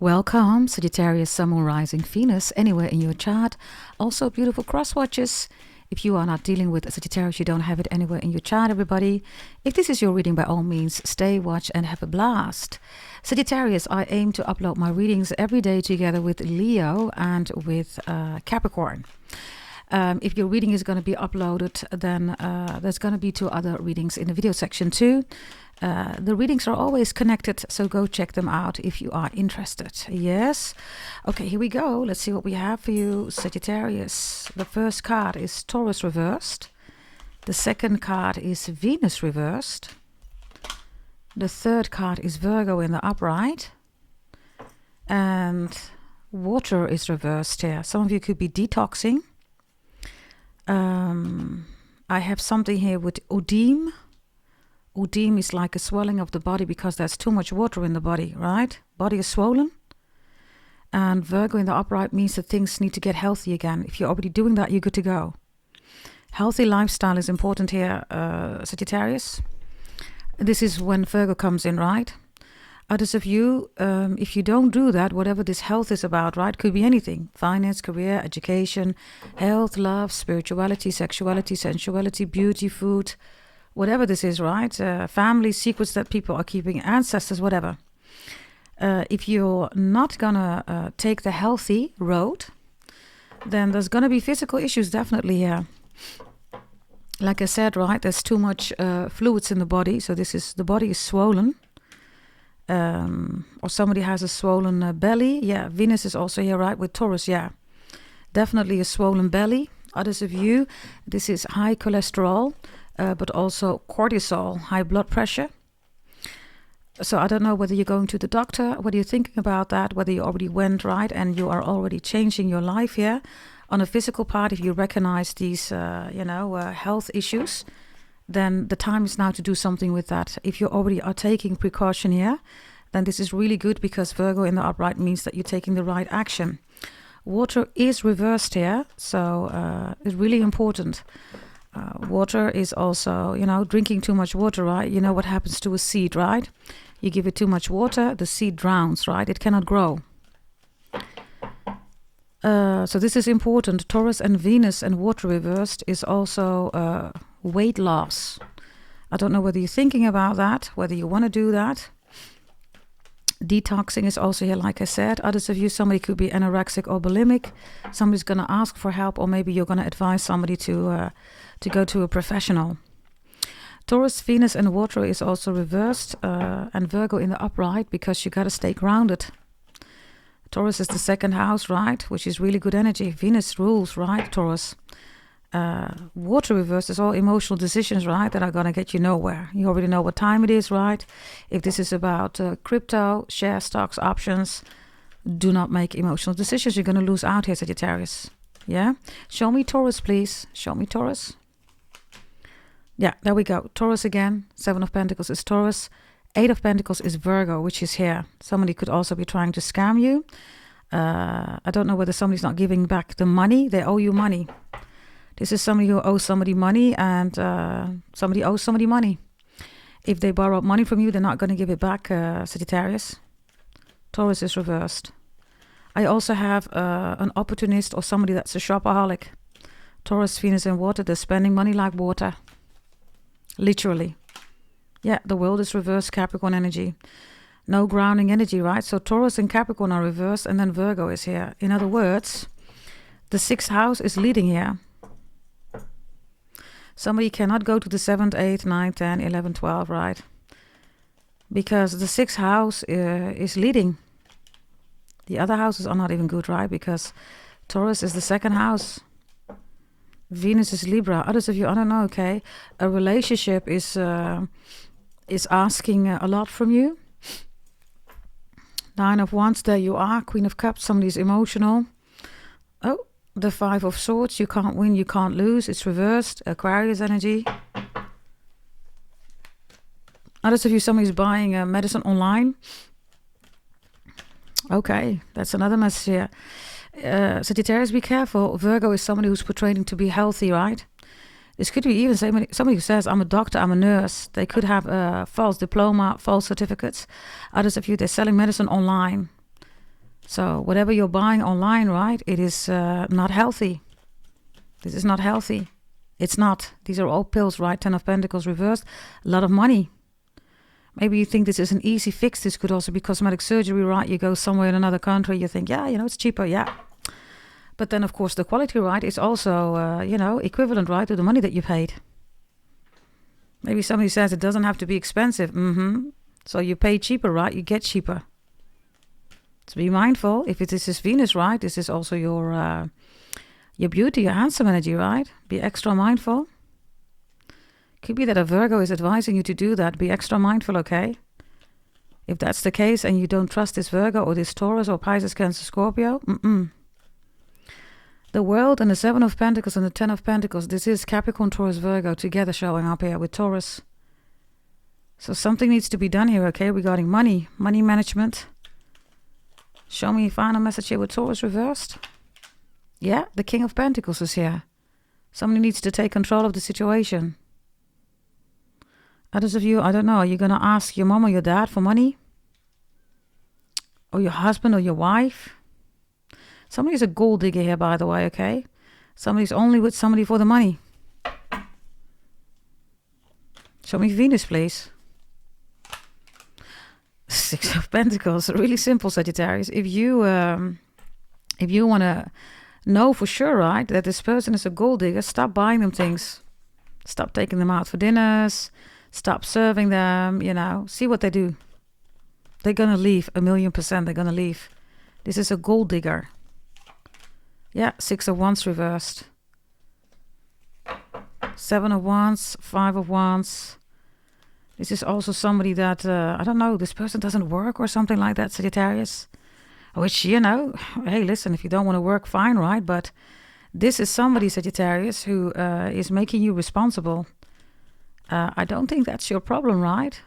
Welcome, Sagittarius, Sun, Moon, Rising, Venus, anywhere in your chart. Also beautiful cross watches. If you are not dealing with a Sagittarius, you don't have it anywhere in your chart, everybody. If this is your reading, by all means, stay, watch, and have a blast. Sagittarius, I aim to upload my readings every day together with Leo and with Capricorn. If your reading is going to be uploaded, then there's going to be 2 other readings in the video section too. The readings are always connected, so go check them out if you are interested. Yes? Okay, here we go. Let's see what we have for you, Sagittarius. The first card is Taurus reversed. The second card is Venus reversed. The third card is Virgo in the upright. And water is reversed here. Some of you could be detoxing. I have something here with oedeme. Oedeme is like a swelling of the body because there's too much water in the body, right? Body is swollen. And Virgo in the upright means that things need to get healthy again. If you're already doing that, you're good to go. Healthy lifestyle is important here, Sagittarius. This is when Virgo comes in, right? Others of you, if you don't do that, whatever this health is about, right? Could be anything. Finance, career, education, health, love, spirituality, sexuality, sensuality, beauty, food. Whatever this is, right? Family, secrets that people are keeping, ancestors, whatever. If you're not gonna take the healthy road, then there's gonna be physical issues definitely here. Like I said, right? There's too much fluids in the body, so the body is swollen. Or somebody has a swollen belly. Yeah, Venus is also here, right? With Taurus, yeah. Definitely a swollen belly. Others of you, this is high cholesterol. But also cortisol, high blood pressure. So I don't know whether you're going to the doctor, whether you're thinking about that, whether you already went, right, and you are already changing your life here. On a physical part, if you recognize these, health issues, then the time is now to do something with that. If you already are taking precaution here, then this is really good because Virgo in the upright means that you're taking the right action. Water is reversed here, so it's really important. Water is also, drinking too much water, right? You know what happens to a seed, right? You give it too much water, the seed drowns, right? It cannot grow. So this is important. Taurus and Venus and water reversed is also weight loss. I don't know whether you're thinking about that, whether you want to do that. Detoxing is also here, like I said. Others of you, somebody could be anorexic or bulimic. Somebody's going to ask for help, or maybe you're going to advise somebody to go to a professional. Taurus, Venus, and water is also reversed, and Virgo in the upright because you got to stay grounded. Taurus is the second house, right, which is really good energy. Venus rules, right, Taurus. Water reverse is all emotional decisions, right, that are going to get you nowhere. You already know what time it is, right? If this is about crypto, share, stocks, options, do not make emotional decisions. You're going to lose out here, Sagittarius. Yeah? Show me Taurus, please. Show me Taurus. Yeah, there we go. Taurus again. 7 of Pentacles is Taurus. 8 of Pentacles is Virgo, which is here. Somebody could also be trying to scam you. I don't know whether somebody's not giving back the money. They owe you money. This is somebody who owes somebody money, and somebody owes somebody money. If they borrow money from you, they're not going to give it back, Sagittarius. Taurus is reversed. I also have an opportunist or somebody that's a shopaholic. Taurus, Venus, and water. They're spending money like water. Literally. Yeah, the world is reversed, Capricorn energy. No grounding energy, right? So Taurus and Capricorn are reversed, and then Virgo is here. In other words, the 6th house is leading here. Somebody cannot go to the 7th, 8th, 9th, 10, 11, 12, right? Because the 6th house is leading. The other houses are not even good, right? Because Taurus is the 2nd house. Venus is Libra. Others of you, I don't know, okay? A relationship is asking a lot from you. 9 of Wands, there you are. Queen of Cups, somebody's emotional. Oh. The 5 of Swords, you can't win, you can't lose. It's reversed. Aquarius energy. Others of you, somebody's buying medicine online. Okay, that's another message here. Sagittarius, be careful. Virgo is somebody who's portraying to be healthy, right? This could be even somebody who says, I'm a doctor, I'm a nurse. They could have a false diploma, false certificates. Others of you, they're selling medicine online. So whatever you're buying online, right, it is not healthy. This is not healthy. It's not. These are all pills, right? 10 of Pentacles reversed. A lot of money. Maybe you think this is an easy fix. This could also be cosmetic surgery, right? You go somewhere in another country, you think, yeah, it's cheaper, yeah. But then, of course, the quality, right, is also, equivalent, right, to the money that you paid. Maybe somebody says it doesn't have to be expensive. So you pay cheaper, right? You get cheaper. So be mindful. If this is Venus, right, this is also your beauty, your handsome energy, right? Be extra mindful. Could be that a Virgo is advising you to do that. Be extra mindful, okay? If that's the case and you don't trust this Virgo or this Taurus or Pisces, Cancer, Scorpio, The World and the 7 of Pentacles and the 10 of Pentacles. This is Capricorn, Taurus, Virgo together showing up here with Taurus. So something needs to be done here, okay, regarding money management. Show me a final message here with Taurus reversed. Yeah, the King of Pentacles is here. Somebody needs to take control of the situation. Others of you, I don't know, are you going to ask your mom or your dad for money? Or your husband or your wife? Somebody's a gold digger here, by the way, okay? Somebody's only with somebody for the money. Show me Venus, please. 6 of Pentacles. Really simple, Sagittarius. If you want to know for sure, right, that this person is a gold digger, stop buying them things. Stop taking them out for dinners. Stop serving them, See what they do. They're going to leave. 1,000,000%. They're going to leave. This is a gold digger. Yeah, 6 of Wands reversed. 7 of Wands, 5 of Wands. This is also somebody that, I don't know, this person doesn't work or something like that, Sagittarius. Which, hey, listen, if you don't want to work, fine, right? But this is somebody, Sagittarius, who is making you responsible. I don't think that's your problem, right?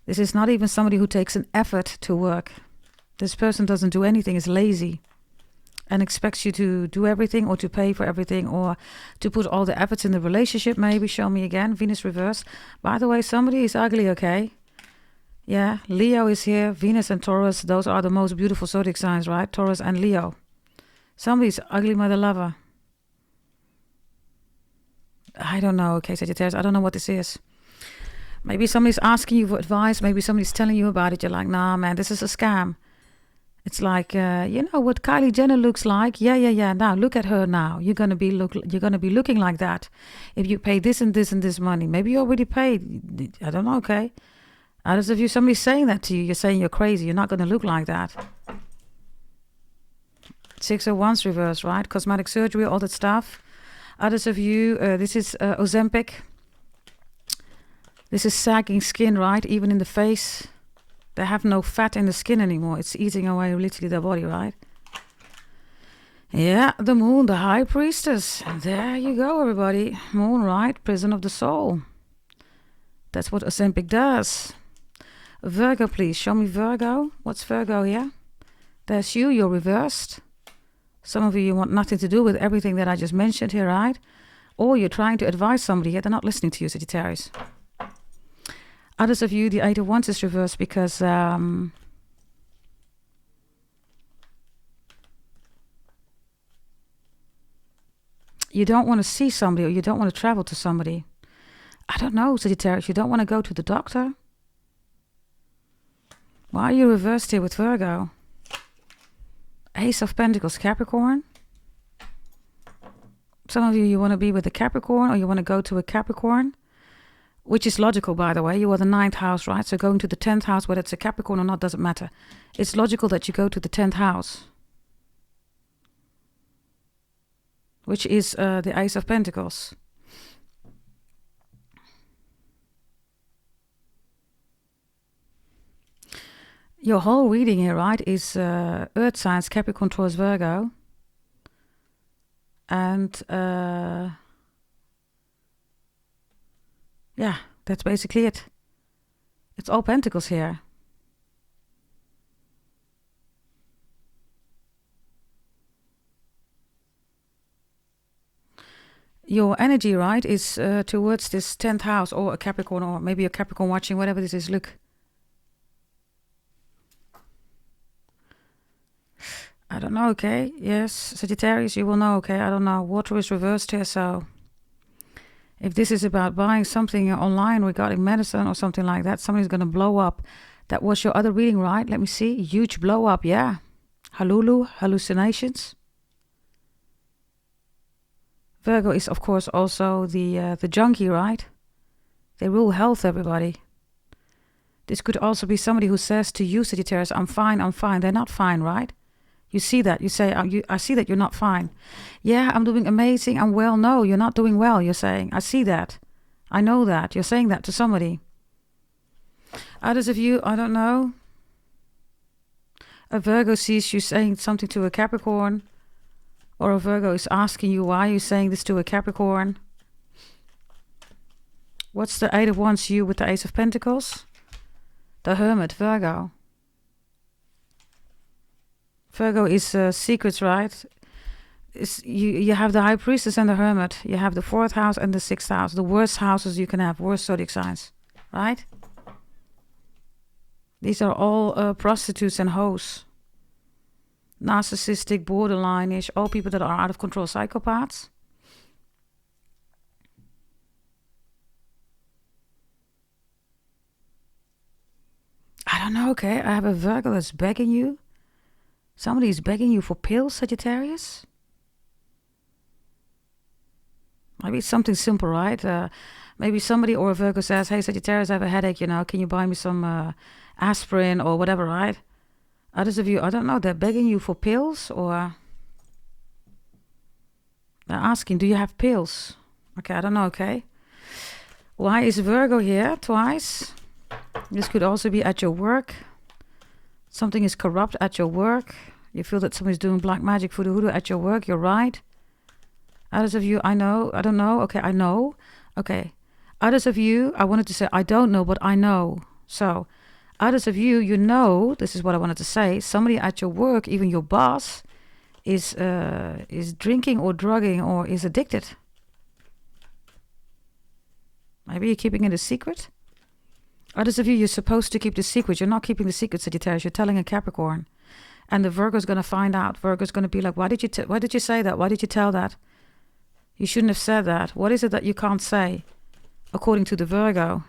This is not even somebody who takes an effort to work. This person doesn't do anything, is lazy, and expects you to do everything or to pay for everything or to put all the efforts in the relationship. Maybe show me again. Venus reverse. By the way, somebody is ugly, okay? Yeah, Leo is here. Venus and Taurus, those are the most beautiful zodiac signs, right? Taurus and Leo. Somebody's ugly mother lover. I don't know, okay, Sagittarius. I don't know what this is. Maybe somebody's asking you for advice. Maybe somebody's telling you about it. You're like, nah, man, this is a scam. It's like, what Kylie Jenner looks like? Yeah. Now look at her now. You're gonna be looking like that if you pay this and this and this money. Maybe you already paid. I don't know. Okay. Others of you, somebody's saying that to you. You're saying you're crazy. You're not gonna look like that. 6 of Wands reverse, right? Cosmetic surgery, all that stuff. Others of you, this is Ozempic. This is sagging skin, right? Even in the face. They have no fat in the skin anymore. It's eating away literally their body, right? Yeah, the Moon, the High Priestess. There you go, everybody. Moon, right? Prison of the soul. That's what Ozempic does. Virgo, please. Show me Virgo. What's Virgo here? There's you. You're reversed. Some of you want nothing to do with everything that I just mentioned here, right? Or you're trying to advise somebody here. They're not listening to you, Sagittarius. Others of you, the 8 of Wands is reversed because you don't want to see somebody or you don't want to travel to somebody. I don't know, Sagittarius. You don't want to go to the doctor. Why are you reversed here with Virgo? Ace of Pentacles, Capricorn. Some of you want to be with a Capricorn or you want to go to a Capricorn. Which is logical, by the way. You are the 9th house, right? So going to the 10th house, whether it's a Capricorn or not, doesn't matter. It's logical that you go to the 10th house. Which is the Ace of Pentacles. Your whole reading here, right, is Earth signs, Capricorn, Taurus, Virgo. And... yeah, that's basically it. It's all pentacles here. Your energy, right, is towards this 10th house or a Capricorn or maybe a Capricorn watching, whatever this is. Look. I don't know, okay? Yes, Sagittarius, you will know, okay? I don't know. Water is reversed here, so if this is about buying something online regarding medicine or something like that, somebody's going to blow up. That was your other reading, right? Let me see. Huge blow up, yeah. HALULU, hallucinations. Virgo is, of course, also the junkie, right? They rule health, everybody. This could also be somebody who says to you, Sagittarius, I'm fine, I'm fine. They're not fine, right? You see that. You say, I see that you're not fine. Yeah, I'm doing amazing. I'm well. No, you're not doing well, you're saying. I see that. I know that. You're saying that to somebody. Others of you, I don't know. A Virgo sees you saying something to a Capricorn. Or a Virgo is asking you, why are you saying this to a Capricorn? What's the Eight of Wands, you with the Ace of Pentacles? The Hermit, Virgo. Virgo is secrets, right? You have the High Priestess and the Hermit. You have the 4th house and the 6th house. The worst houses you can have, worst zodiac signs, right? These are all prostitutes and hoes. Narcissistic, borderline-ish, all people that are out of control, psychopaths. I don't know, okay? I have a Virgo that's begging you. Somebody is begging you for pills, Sagittarius? Maybe it's something simple, right? Maybe somebody or a Virgo says, hey, Sagittarius, I have a headache, can you buy me some aspirin or whatever, right? Others of you, I don't know, they're begging you for pills or they're asking, do you have pills? Okay, I don't know, okay? Why is Virgo here twice? This could also be at your work. Something is corrupt at your work. You feel that somebody's doing black magic, voodoo hoodoo at your work. You're right. Others of you, I know. I don't know. Okay, I know. Okay. Others of you, I wanted to say, I don't know, but I know. So, others of you, you know, this is what I wanted to say. Somebody at your work, even your boss, is drinking or drugging or is addicted. Maybe you're keeping it a secret. Others of you, you're supposed to keep the secret. You're not keeping the secret, Sagittarius. You're telling a Capricorn. And the Virgo's going to find out. Virgo's going to be like, why did you say that? Why did you tell that? You shouldn't have said that. What is it that you can't say? According to the Virgo.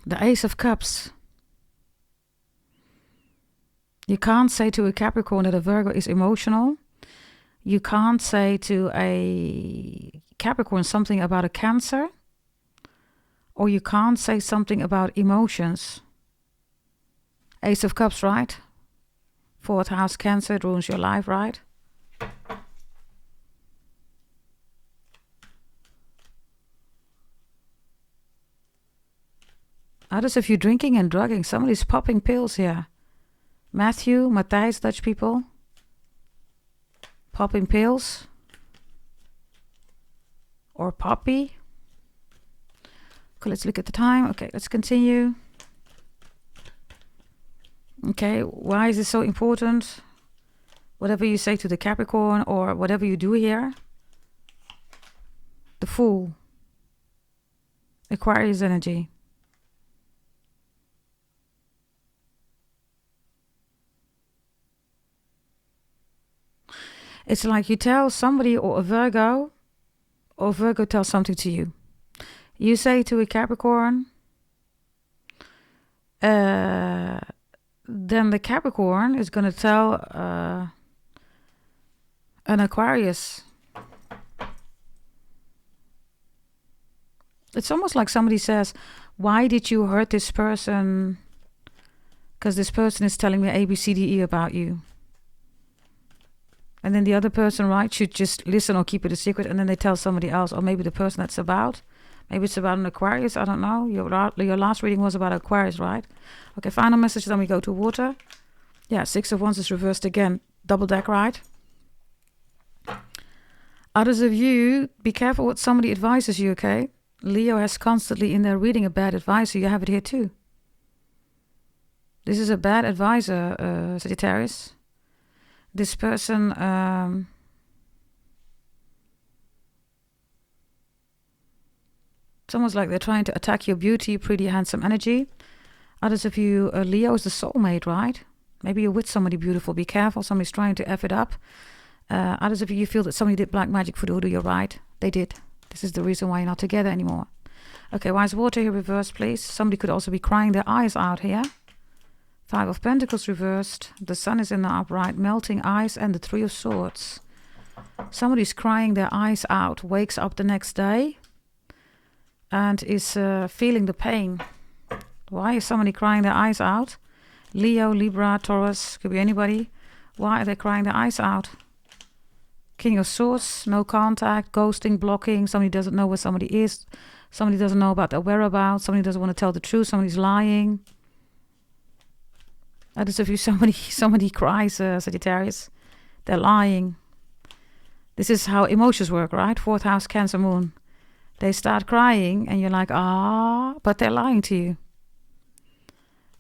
The Ace of Cups. You can't say to a Capricorn that a Virgo is emotional. You can't say to a Capricorn something about a Cancer. Or you can't say something about emotions. Ace of Cups, right? 4th house Cancer, it ruins your life, right? Others of you drinking and drugging. Somebody's popping pills here. Matthew, Matthias, Dutch people. Popping pills. Or Poppy. Okay, let's look at the time. Okay, let's continue. Okay, why is this so important? Whatever you say to the Capricorn or whatever you do here. The Fool. Aquarius energy. It's like you tell somebody or Virgo tells something to you. You say to a Capricorn, then the Capricorn is going to tell an Aquarius. It's almost like somebody says, why did you hurt this person? Because this person is telling me A, B, C, D, E about you. And then the other person, right, should just listen or keep it a secret. And then they tell somebody else, or maybe the person that's about. Maybe it's about an Aquarius. I don't know. Your last reading was about Aquarius, right? Okay, final message. Then we go to water. Yeah, 6 of Wands is reversed again. Double deck, right? Others of you, be careful what somebody advises you, okay? Leo has constantly in their reading a bad advisor. You have it here too. This is a bad advisor, Sagittarius. This person... it's almost like they're trying to attack your beauty, pretty, handsome energy. Others of you, Leo is the soulmate, right? Maybe you're with somebody beautiful. Be careful. Somebody's trying to F it up. Others of you feel that somebody did black magic for the hoodoo. You're right. They did. This is the reason why you're not together anymore. Okay, wise water here reversed, please. Somebody could also be crying their eyes out here. 5 of Pentacles reversed. The sun is in the upright, melting ice, and the 3 of Swords. Somebody's crying their eyes out, wakes up the next day, and is feeling the pain. Why is somebody crying their eyes out? Leo, Libra, Taurus, could be anybody. Why are they crying their eyes out? King of Swords, no contact, ghosting, blocking. Somebody doesn't know where somebody is. Somebody doesn't know about their whereabouts. Somebody doesn't want to tell the truth. Somebody's lying. Others of you, somebody cries, Sagittarius. They're lying. This is how emotions work, right? 4th house, Cancer moon. They start crying and you're like, but they're lying to you.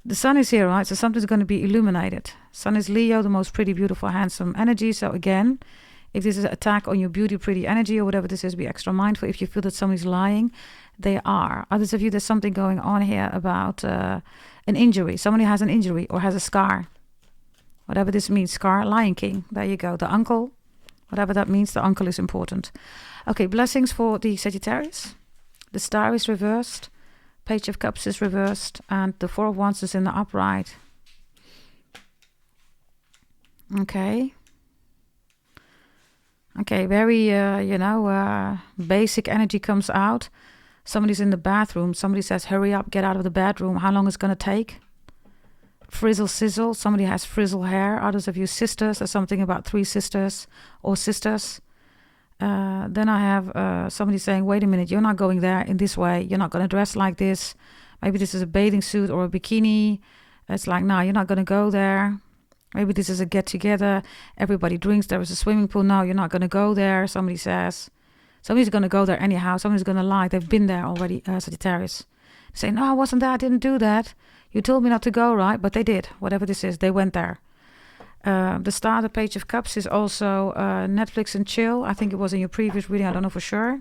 The sun is here, right? So something's going to be illuminated. Sun is Leo, the most pretty, beautiful, handsome energy. So again, if this is an attack on your beauty, pretty energy or whatever this is, be extra mindful. If you feel that somebody's lying, they are. Others of you, there's something going on here about an injury. Somebody has an injury or has a scar. Whatever this means, scar, Lion King. There you go. The uncle, whatever that means, the uncle is important. Okay, blessings for the Sagittarius. The Star is reversed. Page of Cups is reversed. And the 4 of Wands is in the upright. Okay. Okay, very, basic energy comes out. Somebody's in the bathroom. Somebody says, hurry up, get out of the bedroom. How long is it going to take? Frizzle, sizzle. Somebody has frizzle hair. Others of you sisters. There's something about 3 sisters or sisters. Then I have somebody saying, wait a minute, you're not going there in this way. You're not going to dress like this. Maybe this is a bathing suit or a bikini. It's like, no, you're not going to go there. Maybe this is a get-together. Everybody drinks. There is a swimming pool. No, you're not going to go there, somebody says. Somebody's going to go there anyhow. Somebody's going to lie. They've been there already, Sagittarius. They say, no, I wasn't there. I didn't do that. You told me not to go, right? But they did. Whatever this is, they went there. The Star, the Page of Cups is also Netflix and chill. I think it was in your previous reading. I don't know for sure.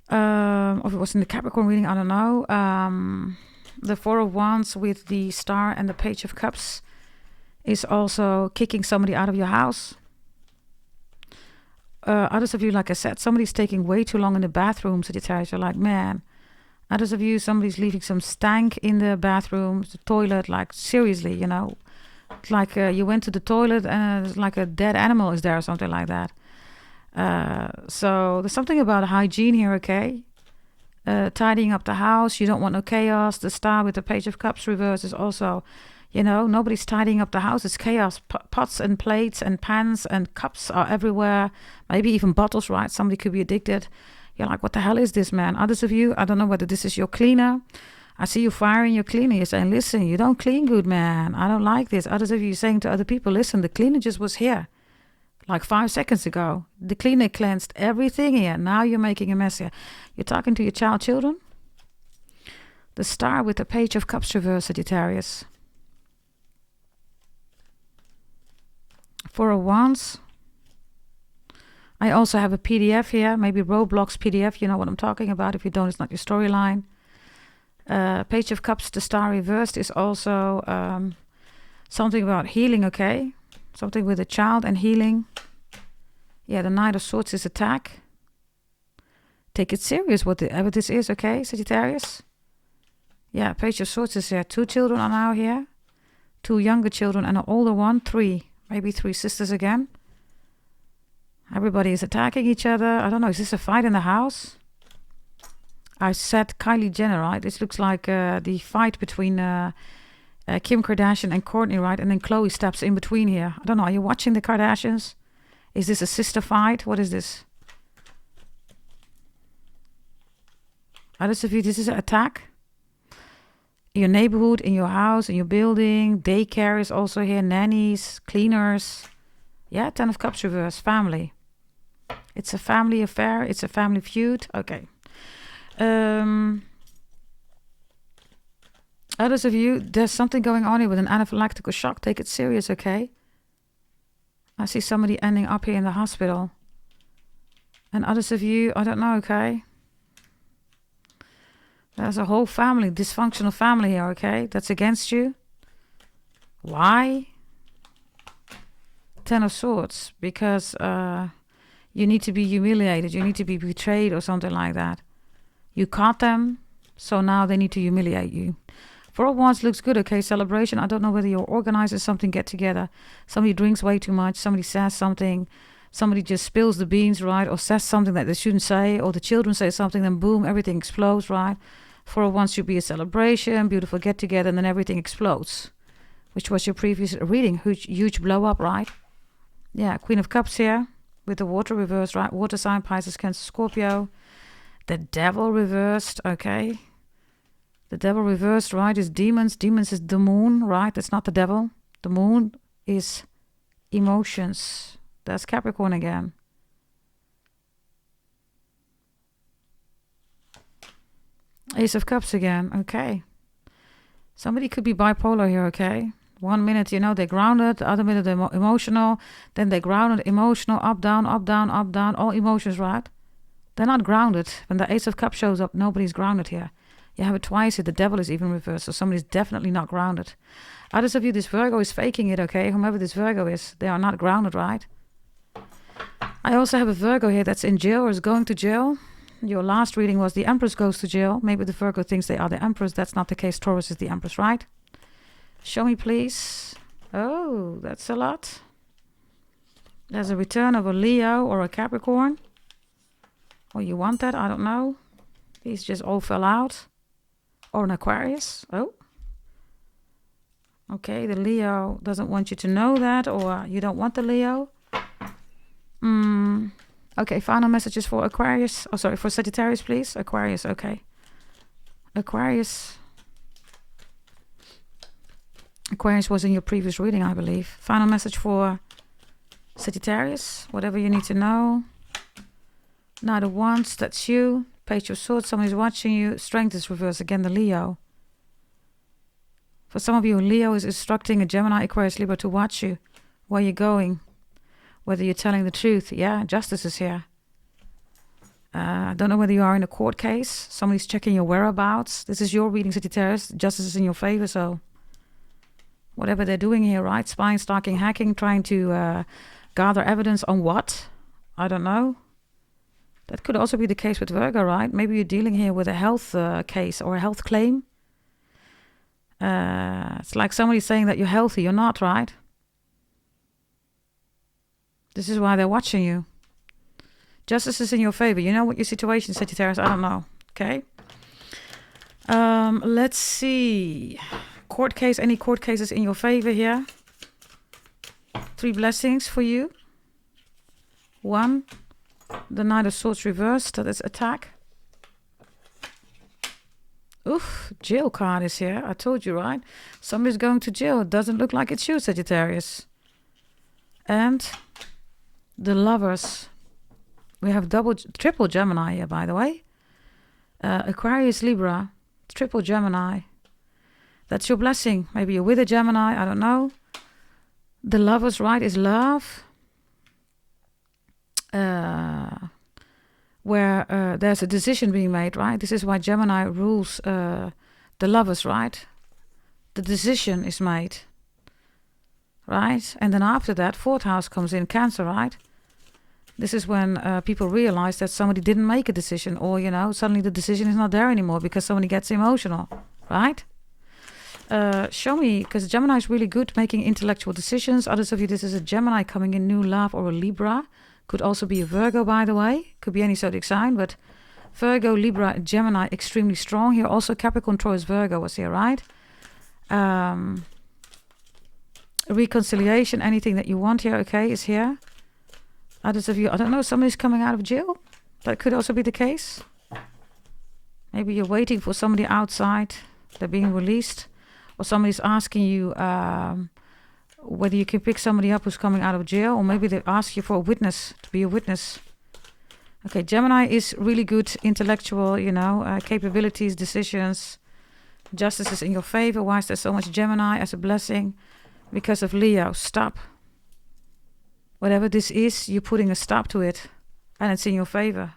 Or if it was in the Capricorn reading. I don't know. The 4 of Wands with the Star and the Page of Cups is also kicking somebody out of your house. Others of you, like I said, somebody's taking way too long in the bathroom, Sagittarius. You're like, man. Others of you, somebody's leaving some stank in the bathroom, the toilet, like seriously, like you went to the toilet and it's like a dead animal is there or something like that. So there's something about hygiene here, okay? Tidying up the house. You don't want no chaos. The Star with the Page of Cups reverse is also, nobody's tidying up the house. It's chaos. Pots and plates and pans and cups are everywhere. Maybe even bottles, right? Somebody could be addicted. You're like, what the hell is this, man? Others of you, I don't know whether this is your cleaner. I see you firing your cleaner. You're saying, listen, you don't clean good, man. I don't like this. Others of you saying to other people, listen, the cleaner just was here like 5 seconds ago. The cleaner cleansed everything here. Now you're making a mess here. You're talking to your children. The Star with the Page of Cups reverse, Sagittarius. 4 of Wands. I also have a PDF here, maybe Roblox PDF. You know what I'm talking about. If you don't, it's not your storyline. Page of Cups, the Star reversed is also something about healing, okay? Something with a child and healing. Yeah, the Knight of Swords is attack. Take it serious, whatever this is, okay, Sagittarius? Yeah, Page of Swords is here. 2 children are now here. 2 younger children and an older one. 3, maybe 3 sisters again. Everybody is attacking each other. I don't know, is this a fight in the house? I said Kylie Jenner, right? This looks like the fight between Kim Kardashian and Kourtney, right? And then Khloe steps in between here. I don't know, are you watching the Kardashians? Is this a sister fight? What is this? Others of you, this is an attack. In your neighborhood, in your house, in your building. Daycare is also here. Nannies, cleaners. Yeah, 10 of Cups reverse, family. It's a family affair. It's a family feud. Okay. Others of you, there's something going on here with an anaphylactic shock. Take it serious, okay? I see somebody ending up here in the hospital. And others of you, I don't know, okay? There's a whole family, dysfunctional family here, okay? That's against you. Why? Ten of Swords. Because you need to be humiliated. You need to be betrayed or something like that. You caught them, so now they need to humiliate you. Four of Wands looks good, okay? Celebration. I don't know whether you're organizing something, get together. Somebody drinks way too much. Somebody says something. Somebody just spills the beans, right? Or says something that they shouldn't say. Or the children say something, then boom, everything explodes, right? Four of Wands should be a celebration, beautiful get together, and then everything explodes. Which was your previous reading. Huge blow up, right? Yeah, Queen of Cups here. With the water reversed, right? Water sign, Pisces, Cancer, Scorpio. The Devil reversed, okay? The Devil reversed, right, is demons. Demons is the moon, right? That's not the devil. The moon is emotions. That's Capricorn again. Ace of Cups again, okay. Somebody could be bipolar here, okay? 1 minute, you know, they're grounded. The other minute, they're emotional. Then they're grounded, emotional, up, down, up, down, up, down. All emotions, right? They're not grounded. When the Ace of Cups shows up, nobody's grounded here. You have it twice here. The Devil is even reversed. So somebody's definitely not grounded. Others of you, this Virgo is faking it, okay? Whomever this Virgo is, they are not grounded, right? I also have a Virgo here that's in jail or is going to jail. Your last reading was the Empress goes to jail. Maybe the Virgo thinks they are the Empress. That's not the case. Taurus is the Empress, right? Show me, please. Oh, that's a lot. There's a return of a Leo or a Capricorn. Or you want that? I don't know. These just all fell out. Or an Aquarius. Oh. Okay, the Leo doesn't want you to know that. Or you don't want the Leo. Okay, final messages for Aquarius. Oh, sorry, for Sagittarius, please. Aquarius, okay. Aquarius. Aquarius was in your previous reading, I believe. Final message for Sagittarius. Whatever you need to know. Knight of Wands, that's you. Page of Swords, somebody's watching you. Strength is reversed. Again, the Leo. For some of you, Leo is instructing a Gemini, Aquarius, Libra to watch you. Where you're going. Whether you're telling the truth. Yeah, justice is here. I don't know whether you are in a court case. Somebody's checking your whereabouts. This is your reading, Sagittarius. Justice is in your favor, so whatever they're doing here, right? Spying, stalking, hacking, trying to gather evidence on what? I don't know. That could also be the case with Virgo, right? Maybe you're dealing here with a health case or a health claim. It's like somebody saying that you're healthy. You're not, right? This is why they're watching you. Justice is in your favor. You know what your situation is, Sagittarius? I don't know. Okay. Let's see. Court case. Any court cases in your favor here? 3 blessings for you. 1. The Knight of Swords reversed. That is attack. Oof. Jail card is here. I told you, right? Somebody's going to jail. It doesn't look like it's you, Sagittarius. And the Lovers. We have triple Gemini here, by the way. Aquarius, Libra, triple Gemini. That's your blessing. Maybe you're with a Gemini, I don't know. The Lovers, right, is love. Where there's a decision being made, right? This is why Gemini rules the Lovers, right? The decision is made, right? And then after that, 4th house comes in, Cancer, right? This is when people realize that somebody didn't make a decision, or, you know, suddenly the decision is not there anymore because somebody gets emotional, right? Show me, because Gemini is really good making intellectual decisions. Others of you, this is a Gemini coming in, new love, or a Libra. Could also be a Virgo, by the way. Could be any zodiac sign, but Virgo, Libra, Gemini, extremely strong here. Also Capricorn, Taurus, Virgo was here, right? Reconciliation, anything that you want here, okay, is here. Others of you, I don't know, somebody's coming out of jail. That could also be the case. Maybe you're waiting for somebody outside. They're being released. Or somebody's asking you whether you can pick somebody up who's coming out of jail. Or maybe they ask you for a witness, to be a witness. Okay, Gemini is really good intellectual, you know, capabilities, decisions. Justice is in your favor. Why is there so much Gemini as a blessing? Because of Leo. Stop. Whatever this is, you're putting a stop to it. And it's in your favor.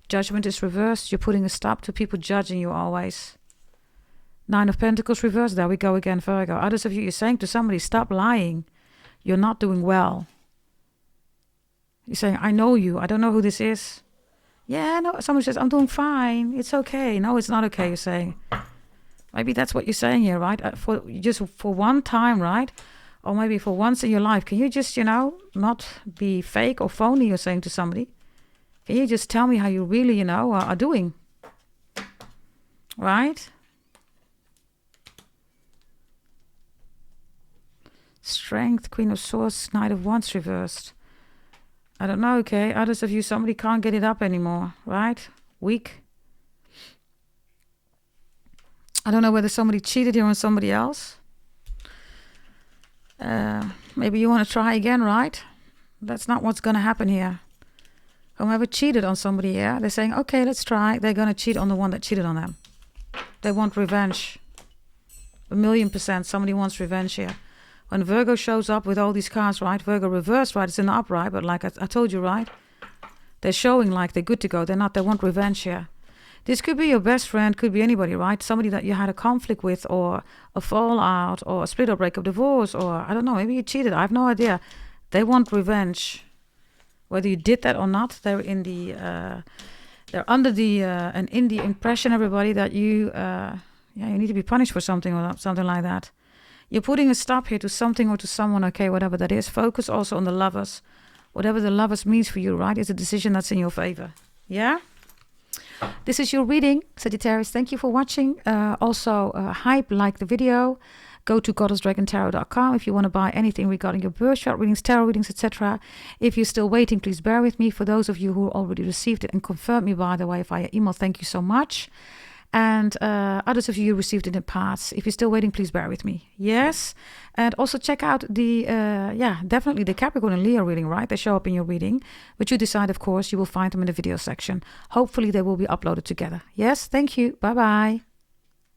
Judgment is reversed. You're putting a stop to people judging you always. Nine of Pentacles reversed. There we go again, Virgo. Others of you, you're saying to somebody, stop lying. You're not doing well. You're saying, I know you. I don't know who this is. Yeah, no. Someone says, I'm doing fine. It's okay. No, it's not okay, you're saying. Maybe that's what you're saying here, right? For one time, right? Or maybe for once in your life, can you just, not be fake or phony, you're saying to somebody? Can you just tell me how you really, are doing? Right? Strength, Queen of Swords, Knight of Wands reversed. I don't know, okay? Others of you, somebody can't get it up anymore, right? Weak. I don't know whether somebody cheated here on somebody else. Maybe you want to try again, right? That's not what's going to happen here. Whoever cheated on somebody here, they're saying, okay, let's try. They're going to cheat on the one that cheated on them. They want revenge. 1,000,000%. Somebody wants revenge here. When Virgo shows up with all these cards, right? Virgo reversed, right? It's in the upright, but like I told you, right? They're showing like they're good to go. They're not. They want revenge here. This could be your best friend, could be anybody, right? Somebody that you had a conflict with, or a fallout, or a split or breakup, divorce, or I don't know, maybe you cheated. I have no idea. They want revenge. Whether you did that or not, they're under the impression, everybody, that you need to be punished for something or something like that. You're putting a stop here to something or to someone, okay, whatever that is. Focus also on the lovers. Whatever the lovers means for you, right, is a decision that's in your favor. Yeah? This is your reading, Sagittarius. Thank you for watching. Like the video. Go to goddessdragontarot.com if you want to buy anything regarding your birth chart readings, tarot readings, etc. If you're still waiting, please bear with me. For those of you who already received it and confirmed me, by the way, via email, thank you so much. And others of you received it in parts. If you're still waiting, please bear with me. Yes. And also check out definitely the Capricorn and Leo reading, right? They show up in your reading. But you decide, of course, you will find them in the video section. Hopefully they will be uploaded together. Yes. Thank you. Bye-bye.